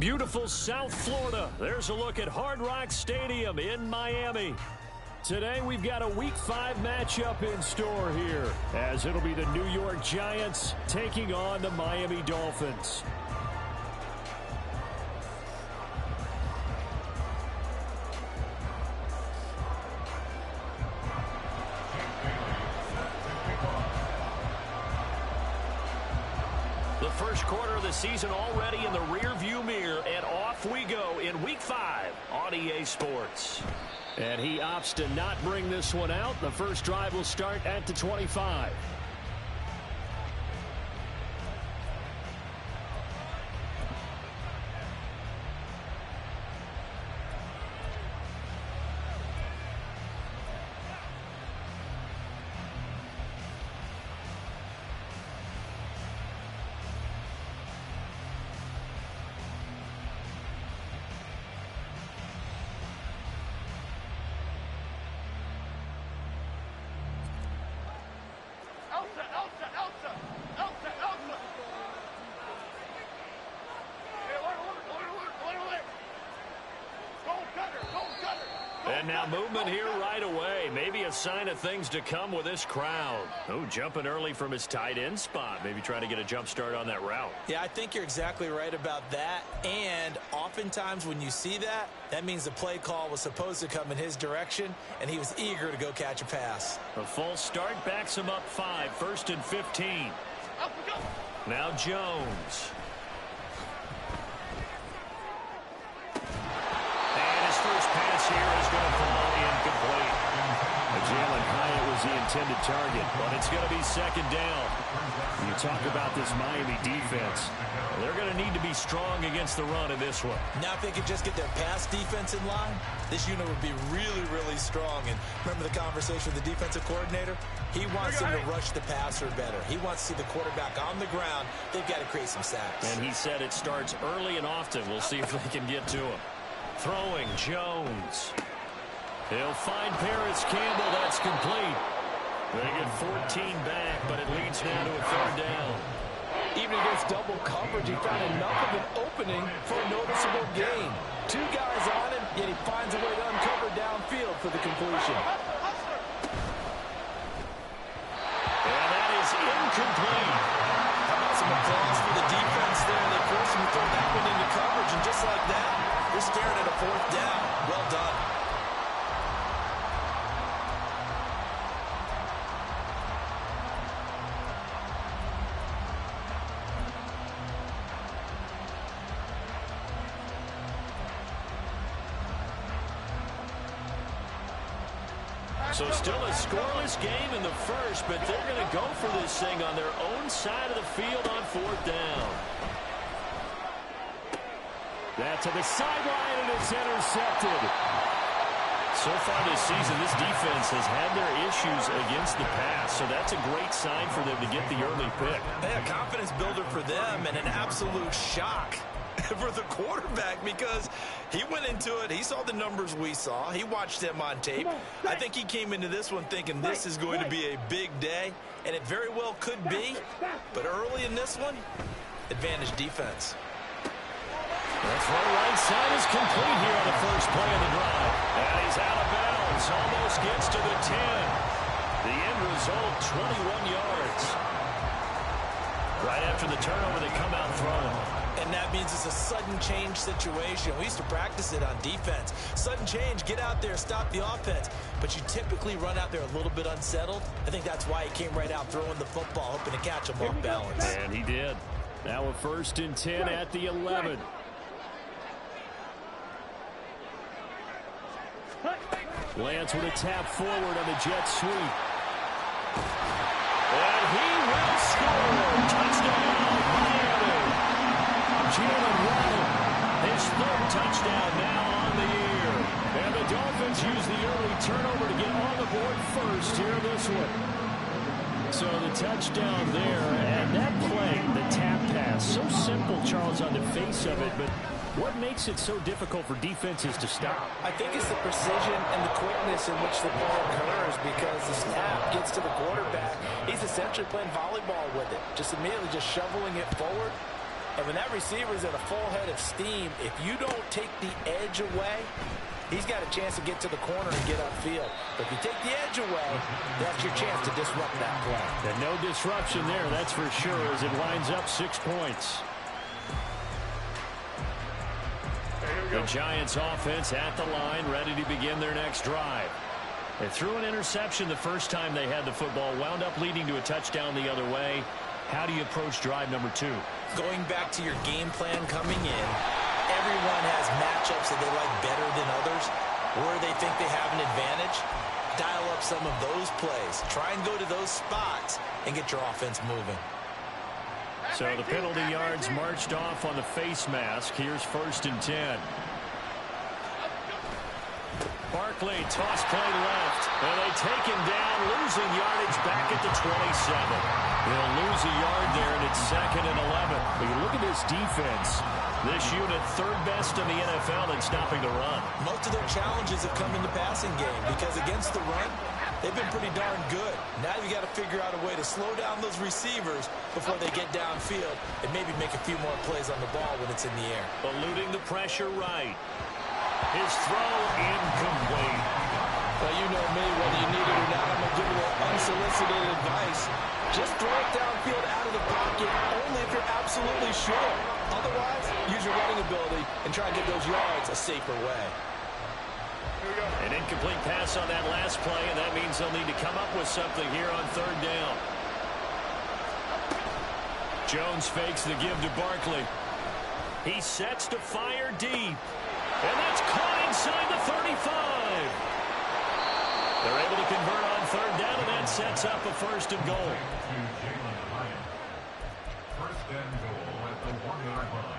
Beautiful South Florida. There's a look at Hard Rock Stadium in Miami. Today we've got a Week 5 matchup in store here, as it'll be the New York Giants taking on the Miami Dolphins. The first quarter of the season already in the rear-view mirror, and off we go in Week 5 on EA Sports. And he opts to not bring this one out. The first drive will start at the 25. And now movement here right away. Maybe a sign of things to come with this crowd. Oh, jumping early from his tight end spot. Maybe trying to get a jump start on that route. Yeah, I think you're exactly right about that. And oftentimes when you see that, that means the play call was supposed to come in his direction, and he was eager to go catch a pass. A false start backs him up 5, 1st and 15. Now Jones. First pass here is going to fall incomplete. Jalen Hyatt was the intended target, but it's going to be second down. You talk about this Miami defense. They're going to need to be strong against the run in this one. Now if they could just get their pass defense in line, this unit would be really, really strong. And remember the conversation with the defensive coordinator? He wants them to rush the passer better. He wants to see the quarterback on the ground. They've got to create some sacks. And he said it starts early and often. We'll see if they can get to him. Throwing Jones. He'll find Paris Campbell. That's complete. They get 14 back, but it leads now to a third down. Even against double coverage, he found enough of an opening for a noticeable gain. 2 guys on him, yet he finds a way to uncover downfield for the completion. And that is incomplete. How about some applause for the defense there? They forced him to throw that one into coverage, and just like that, they're staring at a 4th down. Well done. So still a scoreless game in the first, but they're going to go for this thing on their own side of the field on 4th down. That to the sideline, and it's intercepted. So far this season, this defense has had their issues against the pass, so that's a great sign for them to get the early pick. Yeah, confidence builder for them, and an absolute shock for the quarterback, because he went into it, he saw the numbers we saw, he watched them on tape. I think he came into this one thinking this is going to be a big day, and it very well could be, but early in this one, advantage defense. That throw right side is complete here on the first play of the drive. And he's out of bounds, almost gets to the 10. The end result, 21 yards. Right after the turnover, they come out throwing. And that means it's a sudden change situation. We used to practice it on defense. Sudden change, get out there, stop the offense. But you typically run out there a little bit unsettled. I think that's why he came right out throwing the football, hoping to catch him off balance. And he did. Now a 1st and 10 at the 11. Lance with a tap forward on the jet sweep. And he will score. Touchdown, Miami. Jalen Waddle, his 3rd touchdown now on the year. And the Dolphins use the early turnover to get on the board first here in this one. So the touchdown there, and that play, the tap pass, so simple, Charles, on the face of it, but what makes it so difficult for defenses to stop? I think it's the precision and the quickness in which the play occurs, because the snap gets to the quarterback. He's essentially playing volleyball with it, just immediately just shoveling it forward. And when that receiver's at a full head of steam, if you don't take the edge away, he's got a chance to get to the corner and get upfield. But if you take the edge away, that's your chance to disrupt that play. And no disruption there, that's for sure, as it winds up 6 points. The Giants offense at the line, ready to begin their next drive. They threw an interception the first time they had the football, wound up leading to a touchdown the other way. How do you approach drive number 2? Going back to your game plan coming in, everyone has matchups that they like better than others, where they think they have an advantage. Dial up some of those plays. Try and go to those spots and get your offense moving. So the penalty yards marched off on the face mask. Here's 1st and 10. Barkley, toss play left, and they take him down, losing yardage back at the 27. They'll lose a yard there, and it's 2nd and 11. But you look at this defense. This unit 3rd best in the NFL in stopping the run. Most of their challenges have come in the passing game because against the run, they've been pretty darn good. Now you got to figure out a way to slow down those receivers before they get downfield and maybe make a few more plays on the ball when it's in the air. Eluding the pressure right. His throw incomplete. Well, you know me, whether you need it or not, I'm going to give you a little unsolicited advice. Just throw it downfield out of the pocket only if you're absolutely sure. Otherwise, use your running ability and try and get those yards a safer way. An incomplete pass on that last play, and that means they'll need to come up with something here on 3rd down. Jones fakes the give to Barkley. He sets to fire deep. And that's caught inside the 35. They're able to convert on 3rd down, and that sets up a 1st and goal. 1st and goal at the 1-yard line.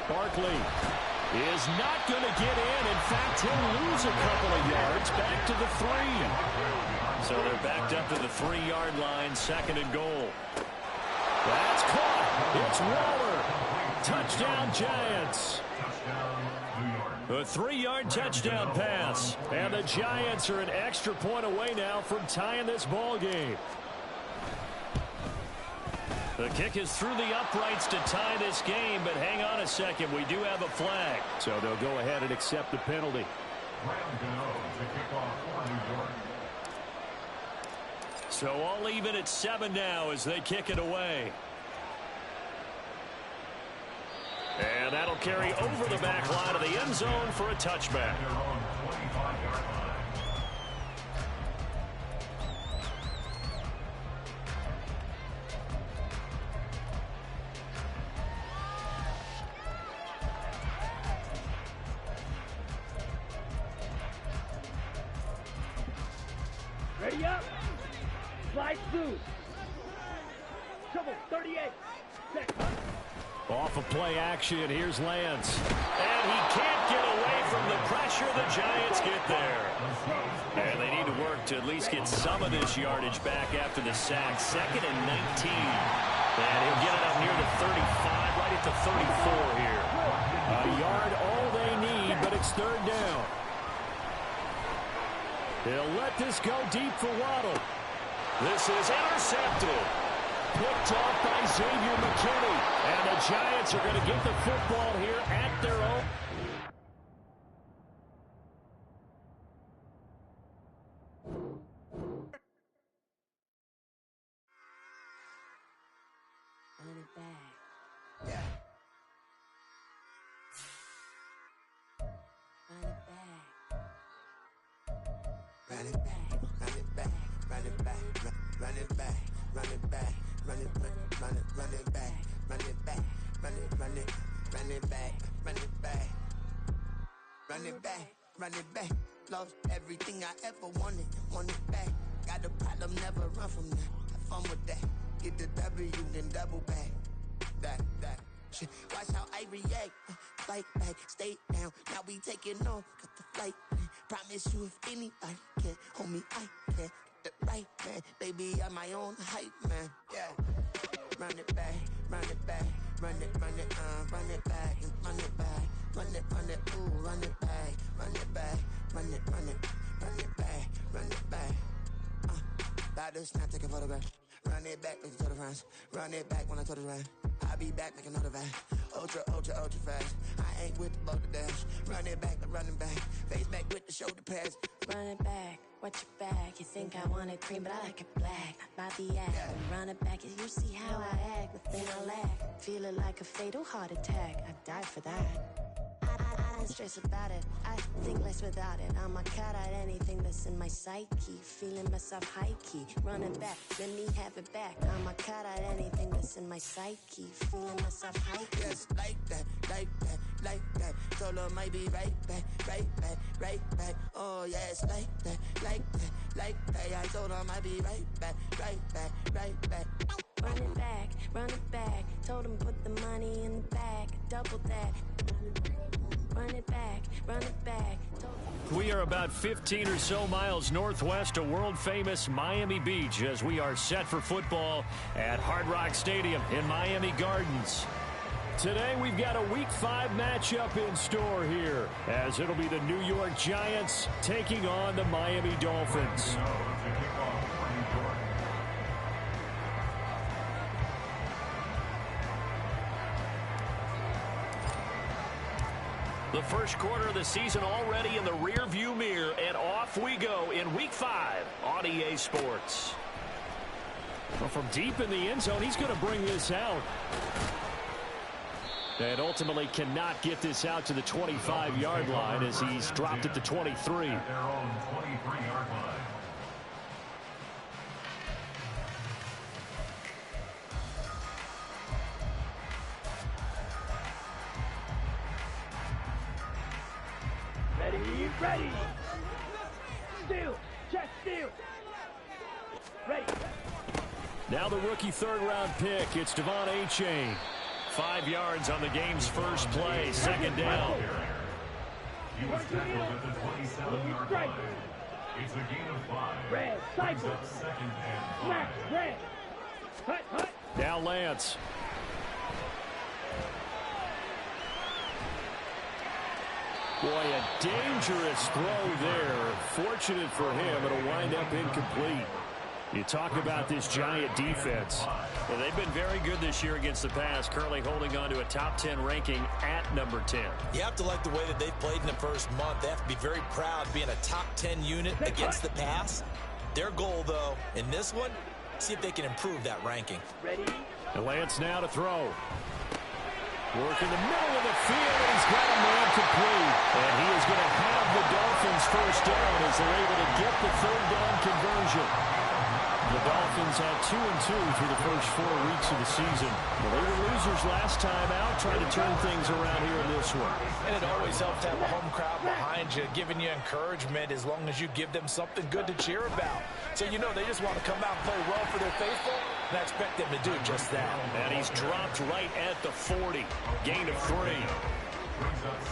Barkley is not going to get in. In fact, he'll lose a couple of yards back to the 3. So they're backed up to the 3-yard line, 2nd and goal. That's caught. It's Waller. Touchdown, Giants. A 3-yard touchdown pass. And the Giants are an extra point away now from tying this ball game. The kick is through the uprights to tie this game, but hang on a second. We do have a flag. So they'll go ahead and accept the penalty. So all even at 7 now as they kick it away. And that'll carry over the back line of the end zone for a touchback. Ready up. Slide through. Trouble, 38. Set. Off of play action, here's Lance. And he can't get away from the pressure. The Giants get there. And they need to work to at least get some of this yardage back after the sack. 2nd and 19. And he'll get it up near the 35, right at the 34 here. A yard all they need, but it's 3rd down. He'll let this go deep for Waddle. This is intercepted. Picked off by Xavier McKinney. And the Giants are going to get the football here at their own. Run it back. Yeah. Run it back. Run it back, run it back, run it back, run it back, run it back, run it, run it back, run it back, run it, run it, run it back, run it back, run it back, run it back. Lost everything I ever wanted, want it back. Got a problem, never run from that. Have fun with that. Get the W, then double back. That. action. Watch how I react. Fight back, stay down. Now we taking off. Got the flight plan. Promise you if anybody can, homie, I can. Get the right man. Baby, I'm my own hype man. Yeah. Run it back, run it back. Run it back, run it back, run it back, ooh, run it back, run it back, run it back, run it back. About to snap, take a photograph. Run it back, make it to the friends. Run it back when I told it right. I'll be back, make another back. Ultra, ultra, ultra fast. I ain't with the boat to dash. Run it back, face back with the shoulder pads. Run it back, watch your back. You think I want it cream, but I like it black. Not by the act. Run it back, you see how I act. Within I lack. Feel it like a fatal heart attack. I'd die for that. I don't stress about it. I think less without it. I'ma cut out anything that's in my psyche. Feeling myself high key. Run it back, let me have it back. I'ma cut out anything that's in my psyche. Feeling myself high key. Yes, like that, like that, like that. Solo might be right back, right back, right back. Oh yes, like that, like that, like that. I told him I'd be right back, right back, right back. Run it back, run it back. Told him put the money in the bag. Double that. Run it back, run it back. We are about 15 or so miles northwest of world-famous Miami Beach as we are set for football at Hard Rock Stadium in Miami Gardens. Today we've got a Week 5 matchup in store here as it'll be the New York Giants taking on the Miami Dolphins. The first quarter of the season already in the rear-view mirror, and off we go in Week 5 on EA Sports. Well, from deep in the end zone, he's going to bring this out. And ultimately cannot get this out to the 25-yard line as he's dropped at the 23. At their own 23-yard line. Ready. Steal. Check steal. Ready. Now the rookie third-round pick. It's Devon A-Chain. 5 yards on the game's first play. Second down. He was tackled at the 27-yard line. It's a gain of 5. Red. Cycle. Second and 5. Smash. Red. Hut. Now Lance. Boy, a dangerous throw there. Fortunate for him, it'll wind up incomplete. You talk about this Giant defense. Well, they've been very good this year against the pass, currently holding on to a top 10 ranking at number 10. You have to like the way that they've played in the first month. They have to be very proud being a top 10 unit against the pass. Their goal, though, in this one, see if they can improve that ranking. Ready. And Lance now to throw. Work in the middle of the field, and he's got a man complete. And he is going to have the Dolphins first down as they're able to get the third down conversion. The Dolphins had 2-2 through the first 4 weeks of the season. Well, they were losers last time out, trying to turn things around here in this one. And it always helps to have a home crowd behind you, giving you encouragement as long as you give them something good to cheer about. So you know they just want to come out and play well for their faithful, and I expect them to do just that. And he's dropped right at the 40. Gain of 3.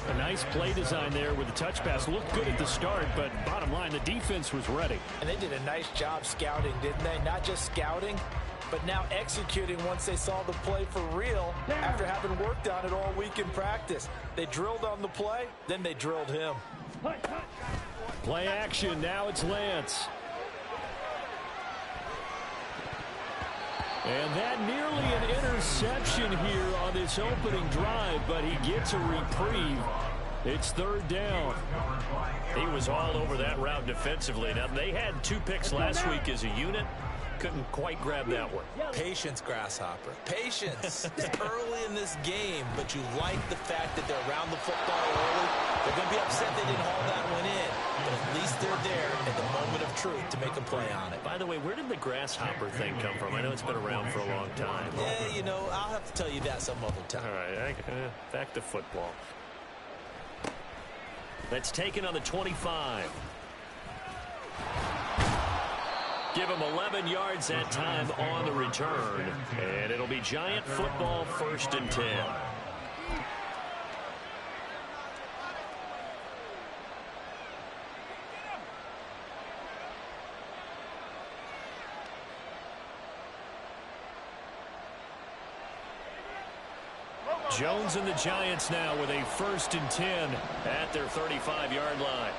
A nice play design there with the touch pass. Looked good at the start, but bottom line, the defense was ready. And they did a nice job scouting, didn't they? Not just scouting, but now executing once they saw the play for real after having worked on it all week in practice. They drilled on the play, then they drilled him. Play action, now it's Lance. And that nearly an interception here on this opening drive, but he gets a reprieve. It's third down. He was all over that route defensively. Now, they had 2 picks last week as a unit. Couldn't quite grab that one. Patience, Grasshopper. Patience. It's early in this game, but you like the fact that they're around the football early. They're going to be upset they didn't haul that one in, but at least they're there at the moment of truth to make a play on it. By the way, where did the Grasshopper thing come from? I know it's been around for a long time. Yeah, you know, I'll have to tell you that some other time. All right, back to football. That's taken on the 25. Give him 11 yards that time on the return. And it'll be Giant football 1st and 10. Jones and the Giants now with a 1st and 10 at their 35-yard line.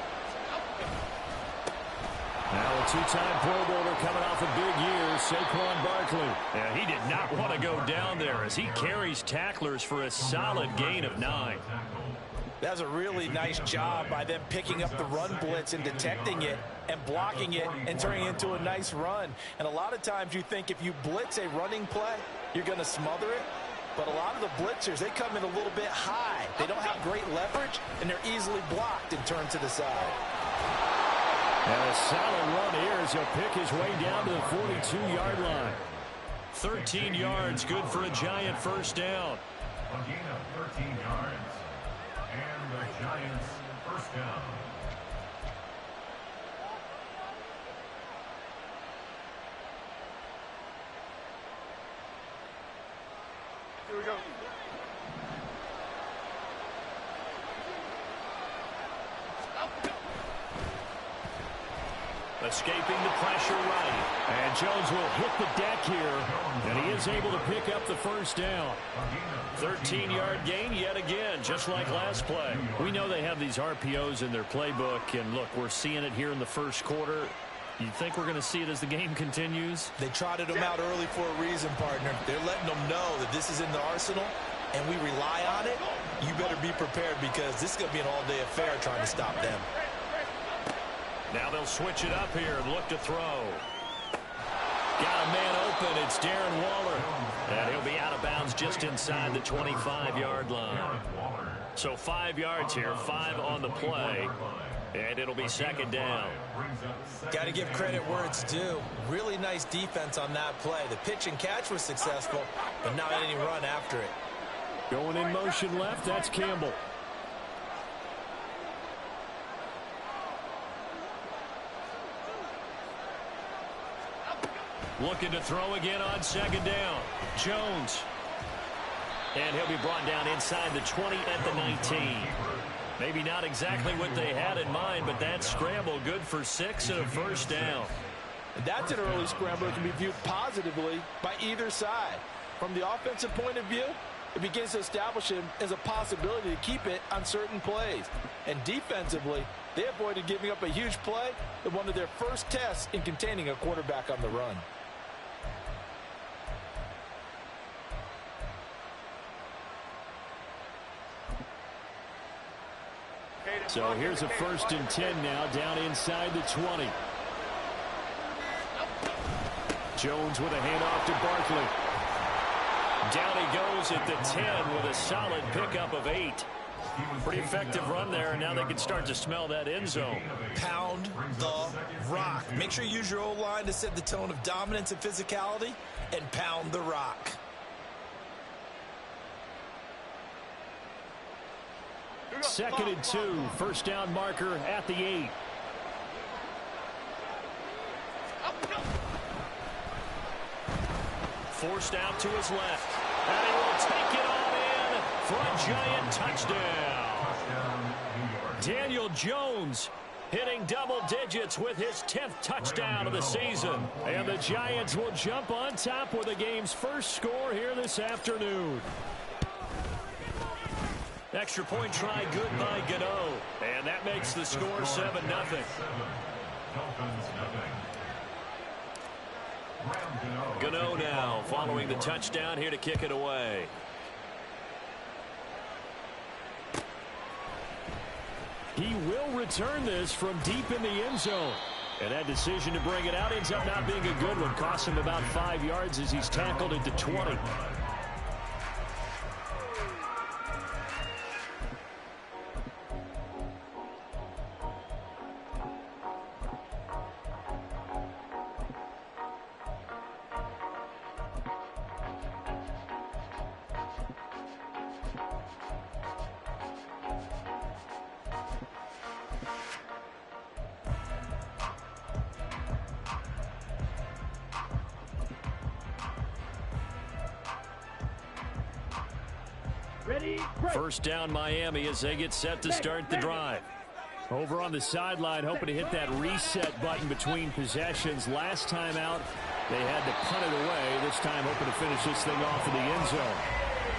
Now a two-time Pro Bowler coming off a big year, Saquon Barkley. Yeah, he did not want to go down there as he carries tacklers for a solid gain of 9. That's a really nice job by them picking up the run blitz and detecting it and blocking it and turning it into a nice run. And a lot of times you think if you blitz a running play, you're going to smother it. But a lot of the blitzers, they come in a little bit high. They don't have great leverage, and they're easily blocked and turned to the side. And a solid run here as he'll pick his way down to the 42-yard line. 13 yards, good for a Giant first down. A gain of 13 yards. And the Giants first down. Here we go. Escaping the pressure right. And Jones will hit the deck here. And he is able to pick up the first down. 13-yard gain yet again, just like last play. We know they have these RPOs in their playbook. And, look, we're seeing it here in the first quarter. You think we're going to see it as the game continues? They trotted them out early for a reason, partner. They're letting them know that this is in the arsenal, and we rely on it. You better be prepared because this is going to be an all-day affair trying to stop them. Now they'll switch it up here and look to throw. Got a man open. It's Darren Waller. And he'll be out of bounds just inside the 25-yard line. So 5 yards here, 5 on the play. And it'll be second down. Got to give credit where it's due. Really nice defense on that play. The pitch and catch was successful, but not any run after it. Going in motion left, that's Campbell. Looking to throw again on second down. Jones. And he'll be brought down inside the 20 at the 19. Maybe not exactly what they had in mind, but that scramble good for 6 and a first down. That's an early scramble that can be viewed positively by either side. From the offensive point of view, it begins to establish him as a possibility to keep it on certain plays. And defensively, they avoided giving up a huge play in one of their first tests in containing a quarterback on the run. So here's a 1st and 10 now down inside the 20. Jones with a handoff to Barkley. Down he goes at the 10 with a solid pickup of 8. Pretty effective run there, and now they can start to smell that end zone. Pound the rock. Make sure you use your O-line to set the tone of dominance and physicality, and pound the rock. Second and 2, first down marker at the 8. Forced out to his left. And he will take it on in for a Giant touchdown. Daniel Jones hitting double digits with his 10th touchdown of the season. And the Giants will jump on top with the game's first score here this afternoon. Extra point try good by Gano. And that makes the score 7-0. Gano now following the touchdown here to kick it away. He will return this from deep in the end zone. And that decision to bring it out ends up not being a good one. Costs him about 5 yards as he's tackled at the 20. First down Miami as they get set to start the drive. Over on the sideline, hoping to hit that reset button between possessions. Last time out, they had to punt it away. This time hoping to finish this thing off in the end zone.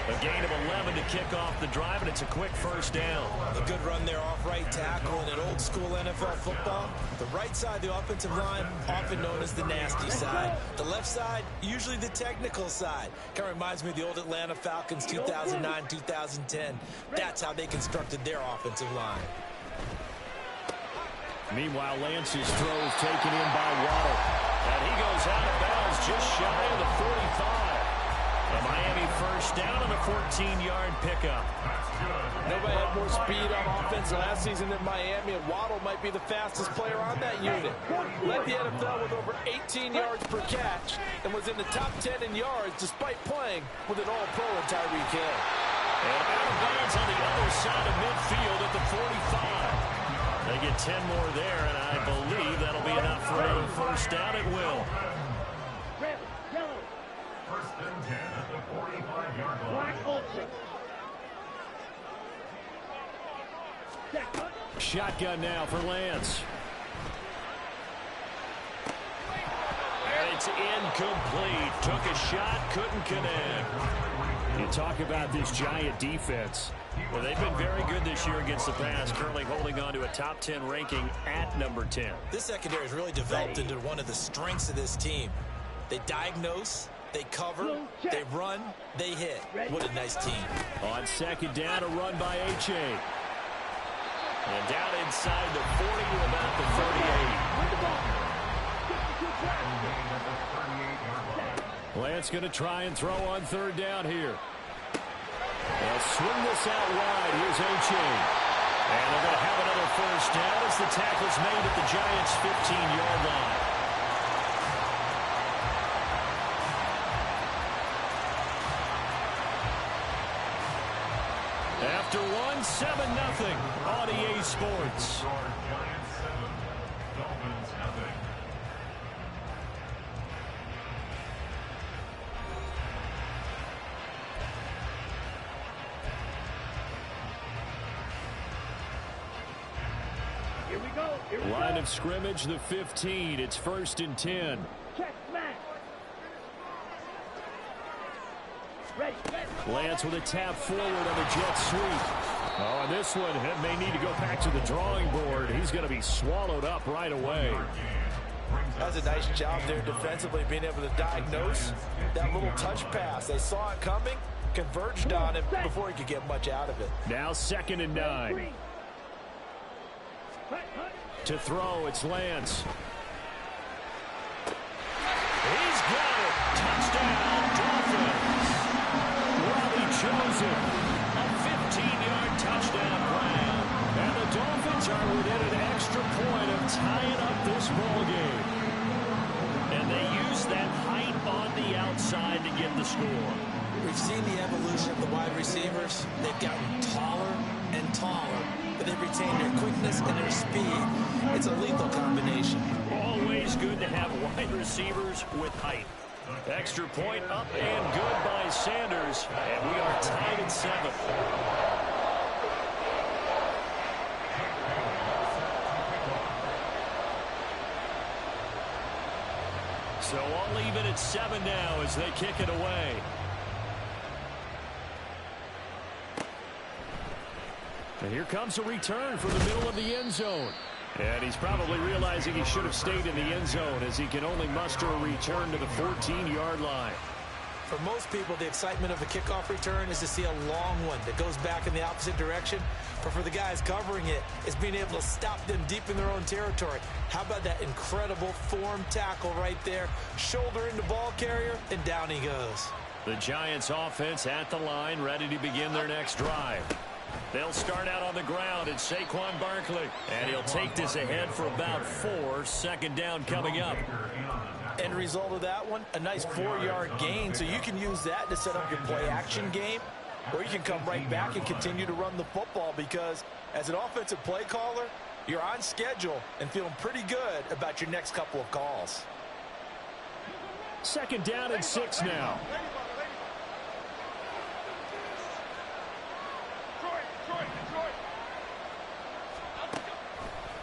A gain of 11 to kick off the drive, and it's a quick first down. A good run there off right tackle in an old-school NFL football. The right side of the offensive line, often known as the nasty side. The left side, usually the technical side. Kind of reminds me of the old Atlanta Falcons 2009-2010. That's how they constructed their offensive line. Meanwhile, Lance's throw is taken in by Waddle. And he goes out of bounds just shy of the 45. A Miami first down on a 14-yard pickup. Nobody had more speed on offense last season than Miami, and Waddle might be the fastest player on that unit. Led the NFL with over 18 yards per catch and was in the top 10 in yards despite playing with an all-pro in Tyreek Hill. And out of bounds on the other side of midfield at the 45. They get 10 more there, and I believe that'll be enough for another first down. It will. First and 10 at the 45-yard line. Shotgun now for Lance. And it's incomplete. Took a shot, couldn't connect. You talk about this Giant defense. Well, they've been very good this year against the pass, currently holding on to a top 10 ranking at number 10. This secondary has really developed into one of the strengths of this team. They diagnose, they cover, they run, they hit. What a nice team. On second down, a run by H.A. And down inside the 40 to about the 38. Lance going to try and throw on third down here. They'll swing this out wide. Here's H.A. And they're going to have another first down as the tackle's made at the Giants' 15-yard line. After one, 7-0 on EA Sports. Giants 7, Dolphins nothing. Line of scrimmage, the 15. It's first and 10. Lance with a tap forward on the jet sweep. Oh, and this one may need to go back to the drawing board. He's going to be swallowed up right away. That's a nice job there defensively, being able to diagnose that little touch pass. They saw it coming, converged on it before he could get much out of it. Now second and 9. To throw, it's Lance. He's got it. Touchdown, Dolphins. Robbie Chosen. A 15-yard touchdown grab. And the Dolphins are within an extra point of tying up this ball game. And they use that height on the outside to get the score. We've seen the evolution of the wide receivers. They've gotten taller and taller, but they've retained their quickness and their speed. It's a lethal combination. Always good to have wide receivers with height. Extra point up and good by Sanders, and we are tied at 7. So I'll leave it at 7 now as they kick it away. And here comes a return from the middle of the end zone. And he's probably realizing he should have stayed in the end zone as he can only muster a return to the 14-yard line. For most people, the excitement of a kickoff return is to see a long one that goes back in the opposite direction. But for the guys covering it, it's being able to stop them deep in their own territory. How about that incredible form tackle right there? Shoulder into ball carrier, and down he goes. The Giants offense at the line, ready to begin their next drive. They'll start out on the ground. It's Saquon Barkley. And he'll take this ahead for about 4. Second down coming up. End result of that one, a nice 4-yard gain. So you can use that to set up your play-action game, or you can come right back and continue to run the football, because as an offensive play caller, you're on schedule and feeling pretty good about your next couple of calls. Second down and 6 now.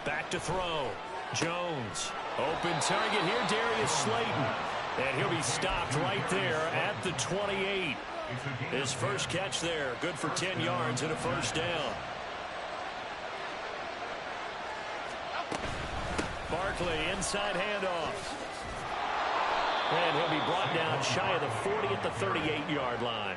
Back to throw. Jones. Open target here, Darius Slayton. And he'll be stopped right there at the 28. His first catch there, good for 10 yards and a first down. Barkley, inside handoff. And he'll be brought down shy of the 40 at the 38-yard line.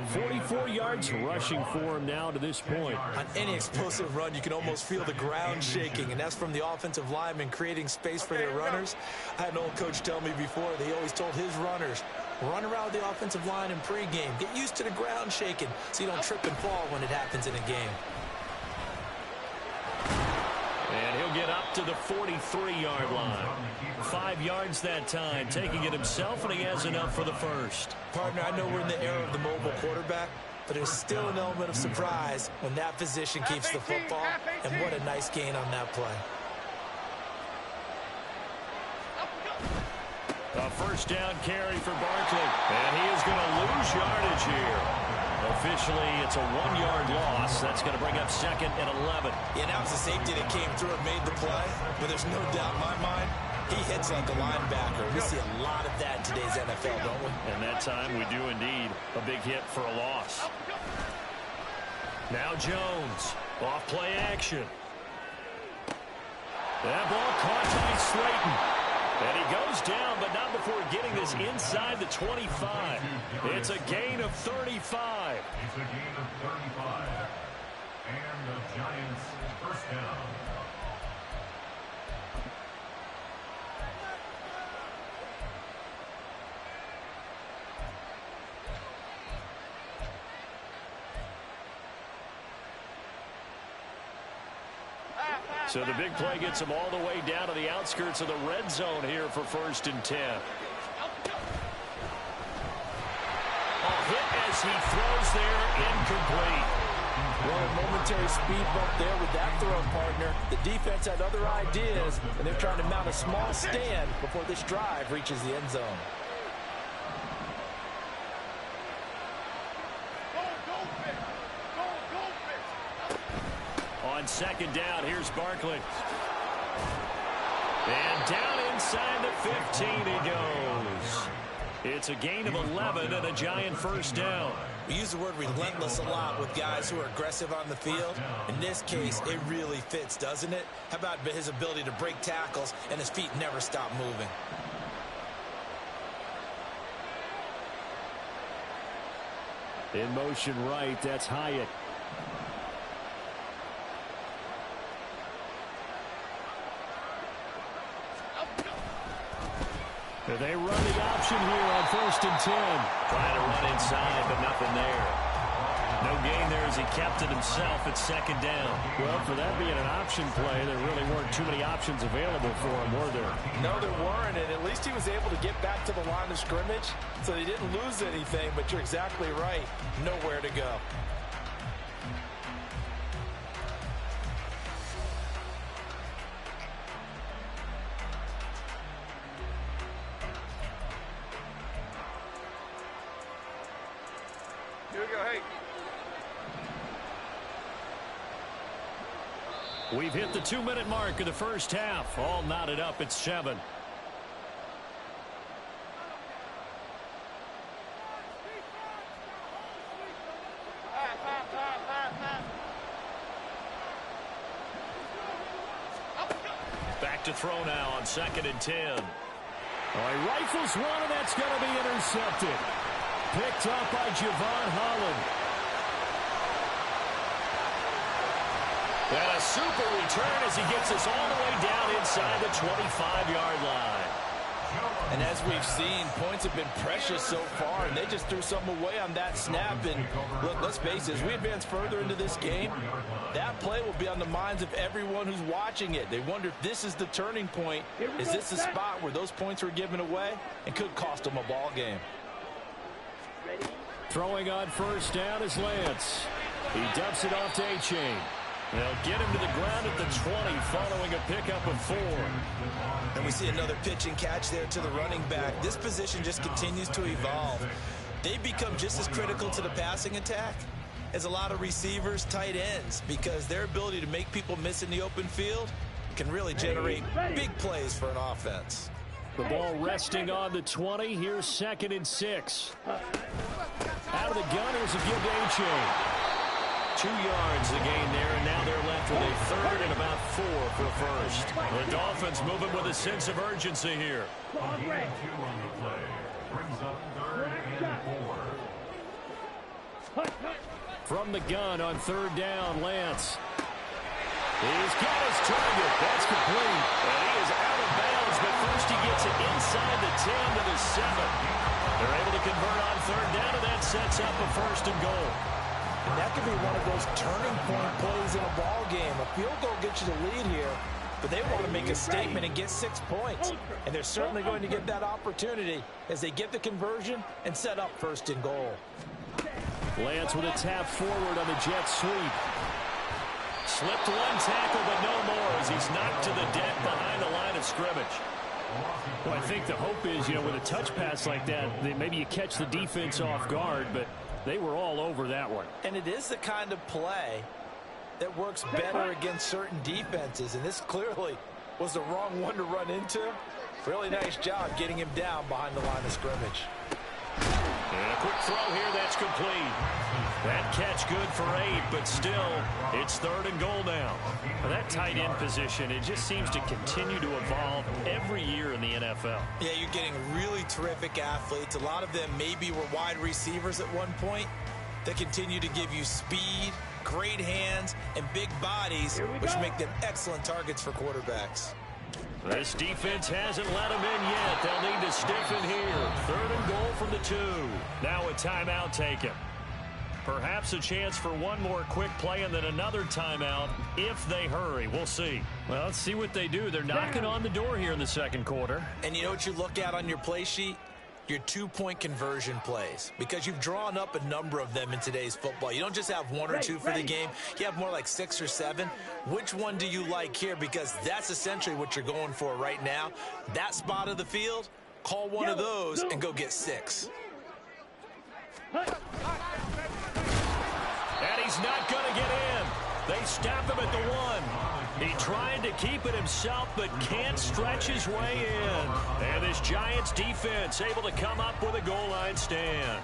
44 yards rushing for him now to this point. On any explosive run, you can almost feel the ground shaking, and that's from the offensive linemen creating space for their runners. I had an old coach tell me before, that he always told his runners, run around the offensive line in pregame. Get used to the ground shaking so you don't trip and fall when it happens in a game. And he'll get up to the 43-yard line. 5 yards that time, taking it himself, and he has enough for the first. Partner, I know we're in the era of the mobile quarterback, but there's still an element of surprise when that position keeps the football, and what a nice gain on that play. A first down carry for Barkley, and he is going to lose yardage here. Officially, it's a 1-yard loss. That's going to bring up second and 11. Yeah, that was the safety that came through and made the play, but there's no doubt in my mind, he hits like a linebacker. We see a lot of that in today's NFL, don't we? And that time we do indeed. A big hit for a loss. Now Jones, off play action. That ball caught by Slayton. And he goes down, but not before getting this inside the 25. It's a gain of 35. It's a gain of 35. And the Giants first down. So the big play gets him all the way down to the outskirts of the red zone here for 1st and 10. A hit as he throws there, incomplete. Well, a momentary speed bump there with that throw, partner. The defense had other ideas, and they're trying to mount a small stand before this drive reaches the end zone. On second down, here's Barkley. And down inside the 15 he goes. It's a gain of 11 and a Giant first down. We use the word relentless a lot with guys who are aggressive on the field. In this case, it really fits, doesn't it? How about his ability to break tackles and his feet never stop moving? In motion right, that's Hyatt. They run the option here on 1st and 10. Trying to run inside, but nothing there. No gain there as he kept it himself at second down. Well, for that being an option play, there really weren't too many options available for him, were there? No, there weren't, and at least he was able to get back to the line of scrimmage, so they didn't lose anything, but you're exactly right. Nowhere to go. We've hit the 2-minute mark of the first half. All knotted up at 7. Back to throw now on 2nd and 10. All right, rifles one, and that's going to be intercepted. Picked up by Javon Holland. And a super return as he gets us all the way down inside the 25-yard line. And as we've seen, points have been precious so far, and they just threw something away on that snap. And look, let's face it, as we advance further into this game, that play will be on the minds of everyone who's watching it. They wonder if this is the turning point. Is this the spot where those points were given away and could cost them a ball game? Throwing on first down is Lance. He dumps it off to A-Chain. They'll get him to the ground at the 20 following a pickup of 4. And we see another pitch and catch there to the running back. This position just continues to evolve. They've become just as critical to the passing attack as a lot of receivers, tight ends, because their ability to make people miss in the open field can really generate big plays for an offense. The ball resting on the 20. Here's 2nd and 6. Out of the gun, here's a give to A-Chain. 2 yards the gain there, and now they're left with a third and about 4 for first. The Dolphins moving with a sense of urgency here. On the play. Brings up 3rd and 4. From the gun on 3rd down, Lance. He's got his target. That's complete. And he is out of bounds, but first he gets it inside the 10 to the 7. They're able to convert on 3rd down, and that sets up a 1st and goal. And that could be one of those turning point plays in a ball game. A field goal gets you the lead here, but they want to make a statement and get 6 points. And they're certainly going to get that opportunity as they get the conversion and set up 1st and goal. Lance with a tap forward on the jet sweep. Slipped one tackle, but no more as he's knocked to the deck behind the line of scrimmage. Well, I think the hope is, with a touch pass like that, maybe you catch the defense off guard, but they were all over that one. And it is the kind of play that works better against certain defenses, and this clearly was the wrong one to run into. Really nice job getting him down behind the line of scrimmage. And a quick throw here, that's complete. That catch good for 8, but still, it's 3rd and goal now. Well, that tight end position, it just seems to continue to evolve every year in the NFL. Yeah, you're getting really terrific athletes. A lot of them maybe were wide receivers at one point that continue to give you speed, great hands, and big bodies, which make them excellent targets for quarterbacks. This defense hasn't let them in yet. They'll need to stiffen here. 3rd and goal from the 2. Now a timeout taken. Perhaps a chance for one more quick play and then another timeout if they hurry. We'll see. Well, let's see what they do. They're knocking on the door here in the 2nd quarter. And you know what you look at on your play sheet? Your 2-point conversion plays, because you've drawn up a number of them in today's football. You don't just have 1 or 2 for the game. You have more like 6 or 7. Which one do you like here? Because that's essentially what you're going for right now. That spot of the field, call one of those and go get 6. And he's not going to get in. They stop him at the 1. He tried to keep it himself, but can't stretch his way in. And this Giants defense able to come up with a goal line stand.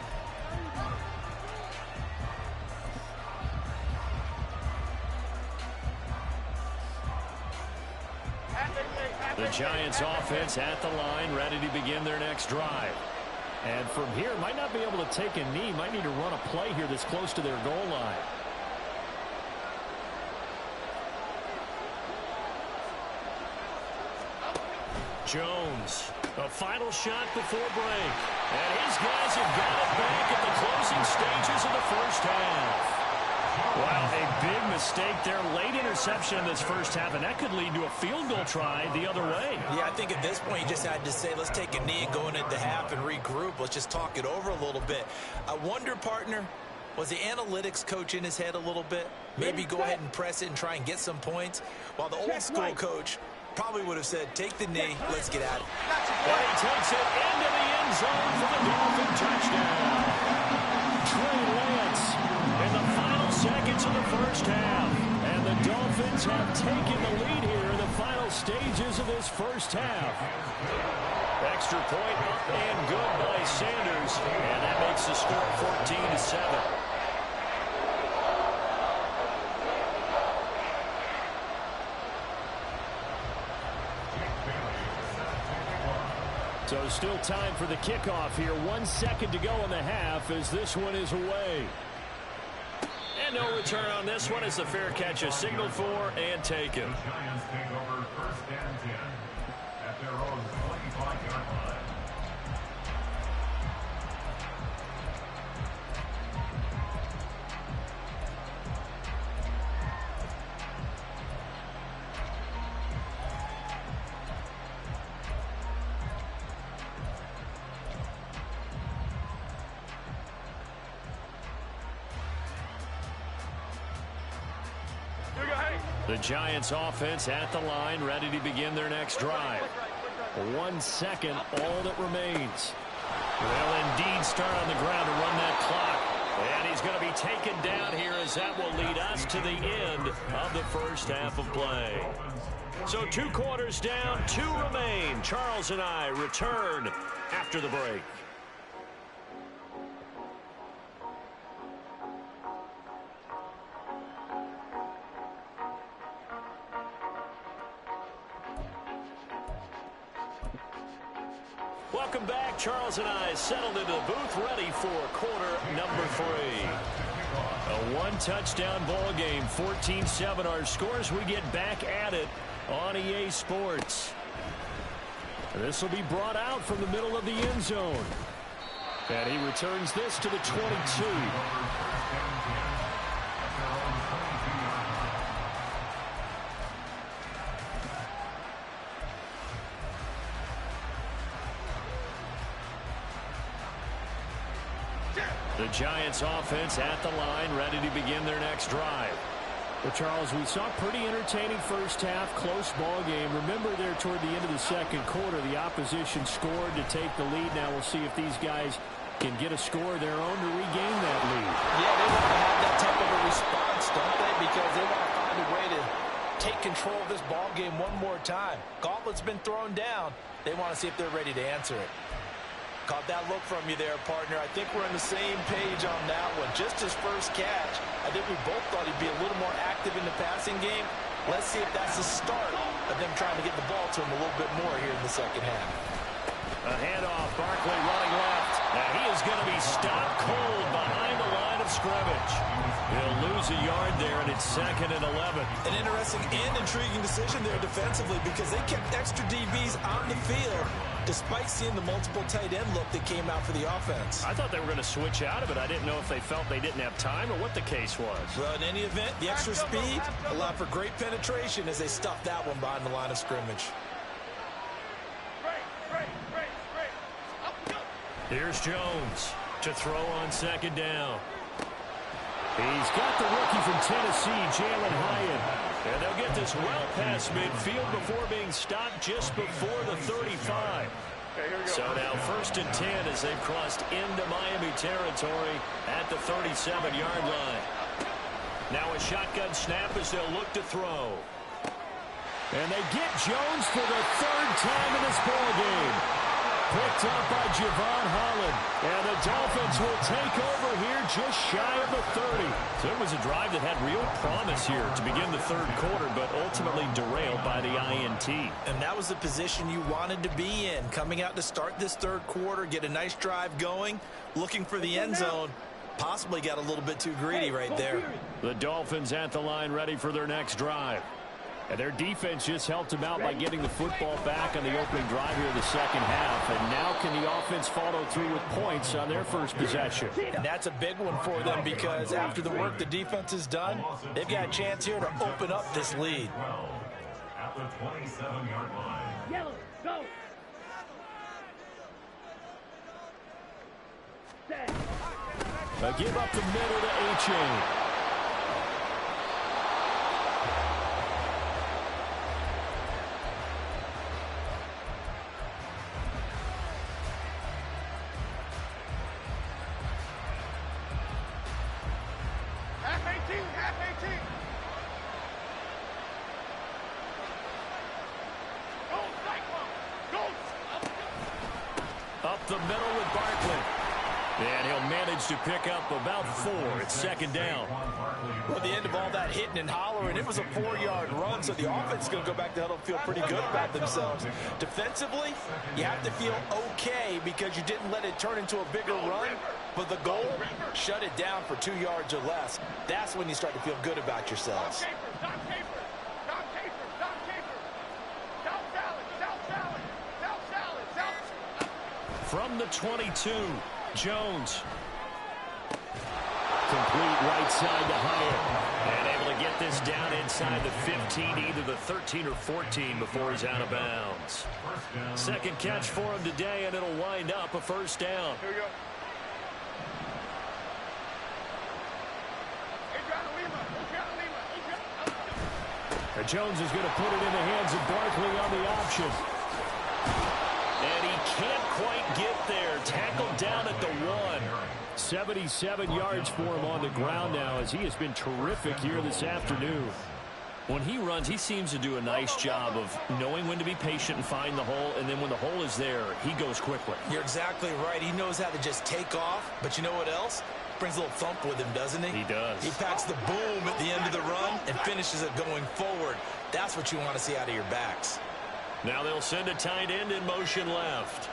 The Giants offense at the line, ready to begin their next drive. And from here, might not be able to take a knee. Might need to run a play here that's close to their goal line. Jones, a final shot before break. And his guys have got it back at the closing stages of the 1st half. Wow, a big mistake there. Late interception in this 1st half, and that could lead to a field goal try the other way. Yeah, I think at this point you just had to say, let's take a knee and go into half and regroup. Let's just talk it over a little bit. I wonder, partner, was the analytics coach in his head a little bit? Maybe go ahead and press it and try and get some points, while the old school coach probably would have said, take the knee, let's get at it. And he takes it into the end zone for the Dolphin touchdown. Trey Lance in the final seconds of the 1st half. And the Dolphins have taken the lead here in the final stages of this 1st half. Extra point up and good by Sanders. And that makes the score 14-7. So still time for the kickoff here. 1 second to go in the half as this one is away. And no return on this one as the fair catch is signaled for and taken. The Giants take over 1st and 10 at their own 25-yard line. The Giants offense at the line, ready to begin their next drive. 1 second, all that remains. They'll indeed start on the ground to run that clock. And he's going to be taken down here as that will lead us to the end of the 1st half of play. So 2 quarters down, 2 remain. Charles and I return after the break. welcome back. Charles and I settled into the booth ready for quarter number 3. A one-touchdown ball game, 14-7 our scores. We get back at it on EA Sports. This will be brought out from the middle of the end zone. And he returns this to the 22. The Giants offense at the line, ready to begin their next drive. Well, Charles, we saw pretty entertaining first half, close ball game. Remember there toward the end of the second quarter, the opposition scored to take the lead. Now we'll see if these guys can get a score of their own to regain that lead. Yeah, they want to have that type of a response, don't they? Because they want to find a way to take control of this ball game one more time. Gauntlet's been thrown down. They want to see if they're ready to answer it. Caught that look from you there, partner. I think we're on the same page on that one. Just his first catch, I think we both thought he'd be a little more active in the passing game. Let's see if that's the start of them trying to get the ball to him a little bit more here in the second half. A handoff, Barkley running left. Now he is going to be stopped cold behind the line of scrimmage. He'll lose a yard there, and it's 2nd and 11. An interesting and intriguing decision there defensively because they kept extra DBs on the field despite seeing the multiple tight end look that came out for the offense. I thought they were going to switch out of it. I didn't know if they felt they didn't have time or what the case was. Well, in any event, the extra speed allowed for great penetration as they stuffed that one behind the line of scrimmage. Here's Jones to throw on 2nd down. He's got the rookie from Tennessee, Jalen Hyatt. And they'll get this well past midfield before being stopped just before the 35. So now 1st and 10 as they've crossed into Miami territory at the 37-yard line. Now a shotgun snap as they'll look to throw. And they get Jones for the 3rd time in this ballgame. Picked up by Javon Holland. And the Dolphins will take over here just shy of the 30. So it was a drive that had real promise here to begin the 3rd quarter, but ultimately derailed by the INT. And that was the position you wanted to be in. Coming out to start this 3rd quarter, get a nice drive going, looking for the end zone. Possibly got a little bit too greedy right there. The Dolphins at the line ready for their next drive. And their defense just helped them out by getting the football back on the opening drive here in the second half. And now can the offense follow through with points on their first possession? And that's a big one for them because after the work the defense has done, they've got a chance here to open up this lead. At the 27-yard line. Yellow, go! Give up the middle to H.A. Up the middle with Barkley. And he'll manage to pick up about 4. It's 2nd down. Well, the end of all that hitting and hollering, it was a 4-yard run, so the offense is going to go back to huddle and feel pretty good about themselves. Defensively, you have to feel okay because you didn't let it turn into a bigger run, but the goal, shut it down for 2 yards or less. That's when you start to feel good about yourselves. From the 22, Jones. Complete right side to Hyatt. And able to get this down inside the 15, either the 13 or 14 before he's out of bounds. 2nd catch for him today, and it'll wind up a 1st down. Here we go. Jones is going to put it in the hands of Barkley on the option. And he can't quite get there. Tackled down at the 1. 77 yards for him on the ground now as he has been terrific here this afternoon. When he runs, he seems to do a nice job of knowing when to be patient and find the hole, and then when the hole is there, he goes quickly. You're exactly right. He knows how to just take off, but you know what else? Brings a little thump with him, doesn't he? He does. He packs the boom at the end of the run and finishes it going forward. That's what you want to see out of your backs. Now they'll send a tight end in motion left.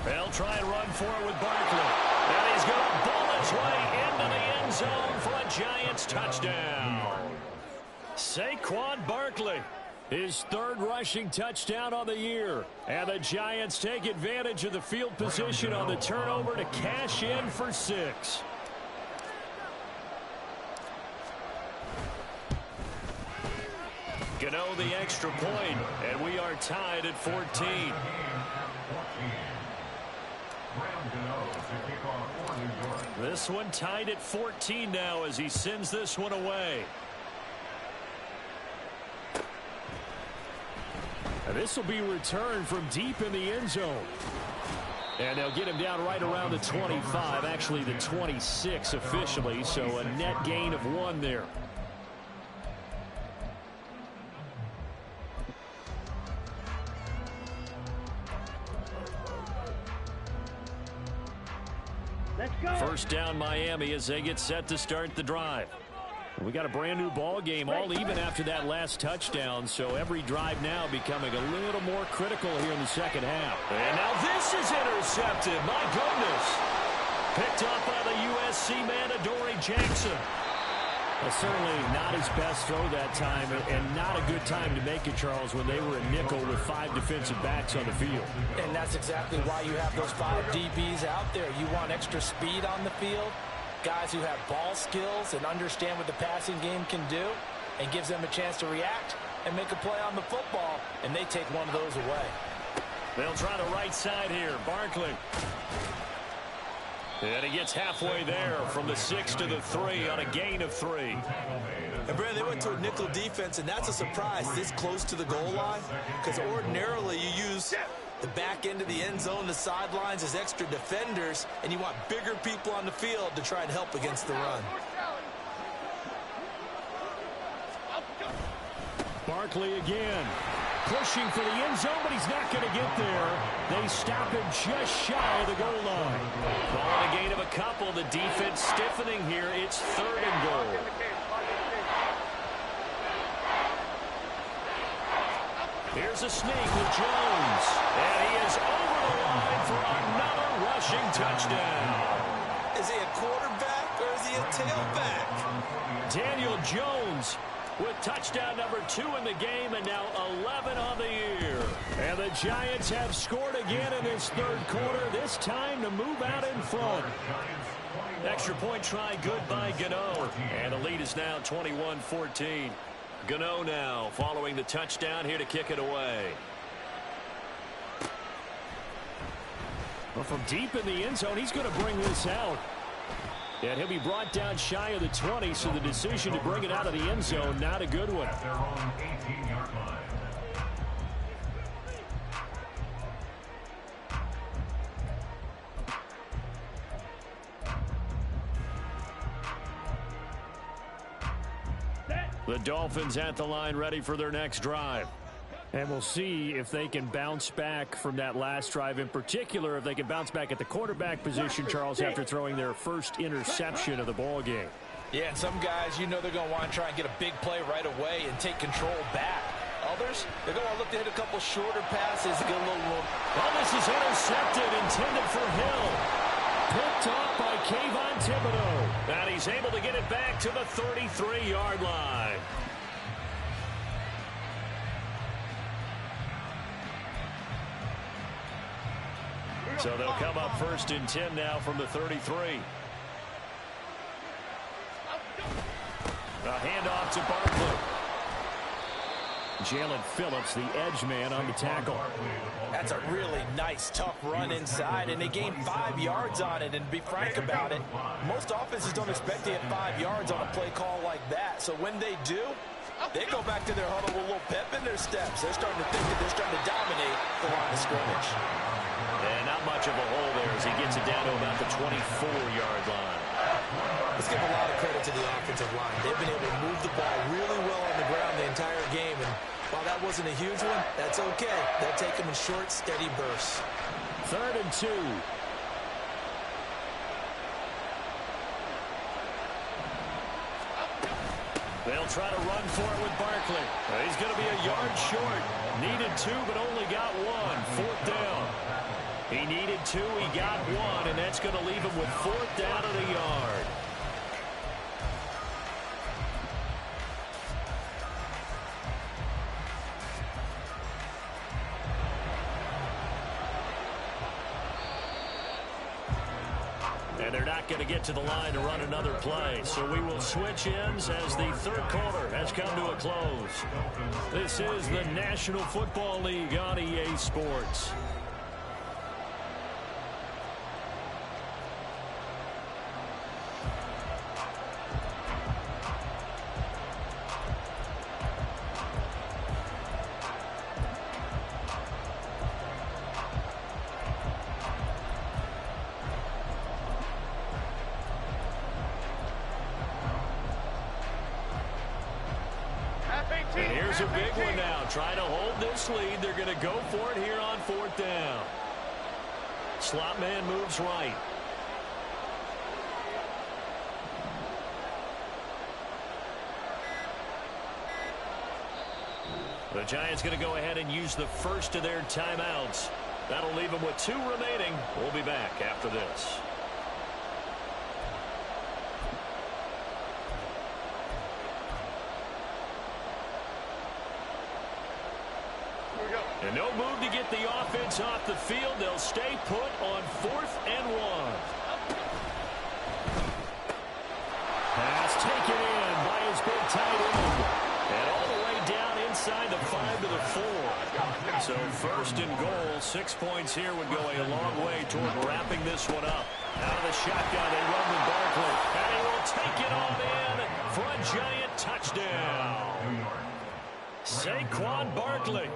They'll try and run for it with Barkley. And he's going to ball his way into the end zone for a Giants touchdown. Saquon Barkley, his third rushing touchdown on the year. And the Giants take advantage of the field position on the turnover to cash in for 6. Gano the extra point, and we are tied at 14. This one tied at 14 now as he sends this one away. And this will be returned from deep in the end zone. And they'll get him down right around the 25, actually the 26 officially, so a net gain of 1 there. First down Miami as they get set to start the drive. We got a brand new ball game, all even after that last touchdown, so every drive now becoming a little more critical here in the second half. And now this is intercepted. My goodness. Picked up by the USC man, Adoree Jackson. Certainly not his best throw that time, and not a good time to make it, Charles, when they were a nickel with 5 defensive backs on the field. And that's exactly why you have those 5 DBs out there. You want extra speed on the field, guys who have ball skills and understand what the passing game can do, and gives them a chance to react and make a play on the football, and they take one of those away. They'll try the right side here. Barkley. And he gets halfway there from the 6 to the 3 on a gain of 3. And, Brad, they went to a nickel defense, and that's a surprise this close to the goal line, because ordinarily you use the back end of the end zone, the sidelines as extra defenders, and you want bigger people on the field to try and help against the run. Barkley again. Pushing for the end zone, but he's not going to get there. They stop him just shy of the goal line. Calling a gain of a couple. The defense stiffening here. It's 3rd and goal. Here's a sneak with Jones. And he is over the line for another rushing touchdown. Is he a quarterback or is he a tailback? Daniel Jones with touchdown number 2 in the game, and now 11 on the year. And the Giants have scored again in this 3rd quarter, this time to move out in front. Extra point try good by Gano. And the lead is now 21-14. Gano now following the touchdown here to kick it away. Well, from deep in the end zone, he's going to bring this out. And he'll be brought down shy of the 20, so the decision to bring it out of the end zone, not a good one. Their own 18-yard line. The Dolphins at the line, ready for their next drive. And we'll see if they can bounce back from that last drive, in particular if they can bounce back at the quarterback position, Charles, after throwing their first interception of the ball game. Yeah, and some guys, you know they're going to want to try and get a big play right away and take control back. Others, they're going to look to hit a couple shorter passes and get a little room. Well, this is intercepted, intended for Hill. Picked off by Kayvon Thibodeau. And he's able to get it back to the 33-yard line. So they'll come up 1st and 10 now from the 33. A handoff to Barkley. Jalen Phillips, the edge man, on the tackle. That's a really nice, tough run inside, and they gained 5 yards on it. And to be frank about it, most offenses don't expect to get 5 yards on a play call like that. So when they do, they go back to their huddle with a little pep in their steps. They're starting to think that they're starting to dominate the line of scrimmage. And not much of a hole there as he gets it down to about the 24-yard line. Let's give a lot of credit to the offensive line. They've been able to move the ball really well on the ground the entire game. And while that wasn't a huge one, that's okay. They'll take them in short, steady bursts. 3rd and 2. They'll try to run for it with Barkley. He's going to be a yard short. Needed 2, but only got 1. 4th down. He needed 2, he got 1, and that's going to leave him with 4th down at a yard. And they're not going to get to the line to run another play. So we will switch ends as the third quarter has come to a close. This is the National Football League on EA Sports. And here's a big one now. Trying to hold this lead. They're going to go for it here on 4th down. Slot man moves right. The Giants going to go ahead and use the first of their timeouts. That'll leave them with 2 remaining. We'll be back after this. And no move to get the offense off the field. They'll stay put on 4th and 1. Pass taken in by his big tight end. And all the way down inside the 5 to the 4. So 1st and goal, 6 points here would go a long way toward wrapping this one up. Out of the shotgun, they run with Barkley. And he will take it on in for a Giant touchdown. Saquon Barkley,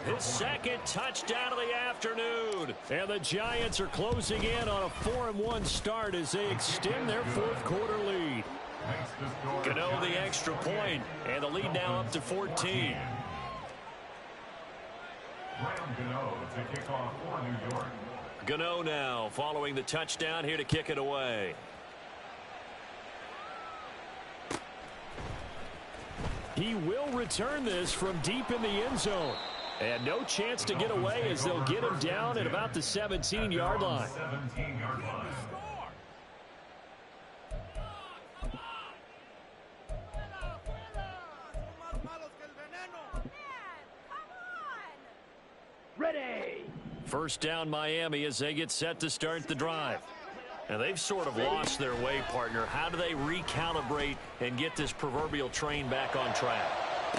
his 2nd touchdown of the afternoon. And the Giants are closing in on a 4-1 start as they extend their 4th quarter lead. Gano the extra point, and the lead now up to 14. Gano now following the touchdown here to kick it away. He will return this from deep in the end zone. And no chance to get away as they'll get him down at about the 17-yard line. Ready. First down Miami as they get set to start the drive. And they've sort of lost their way, partner. How do they recalibrate and get this proverbial train back on track?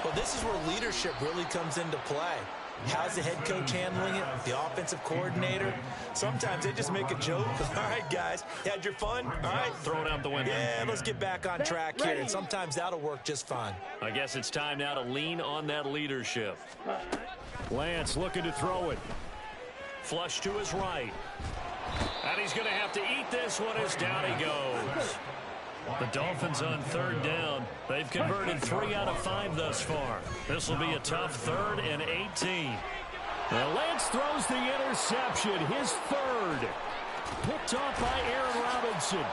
Well, this is where leadership really comes into play. How's the head coach handling it? The offensive coordinator? Sometimes they just make a joke. All right, guys, you had your fun? All right. Throw it out the window. Yeah, let's get back on track here. And sometimes that'll work just fine. I guess it's time now to lean on that leadership. Lance looking to throw it. Flush to his right. And he's going to have to eat this one as down he goes. The Dolphins on 3rd down. They've converted 3 out of 5 thus far. This will be a tough 3rd and 18. And Lance throws the interception, his 3rd. Picked off by Aaron Robinson.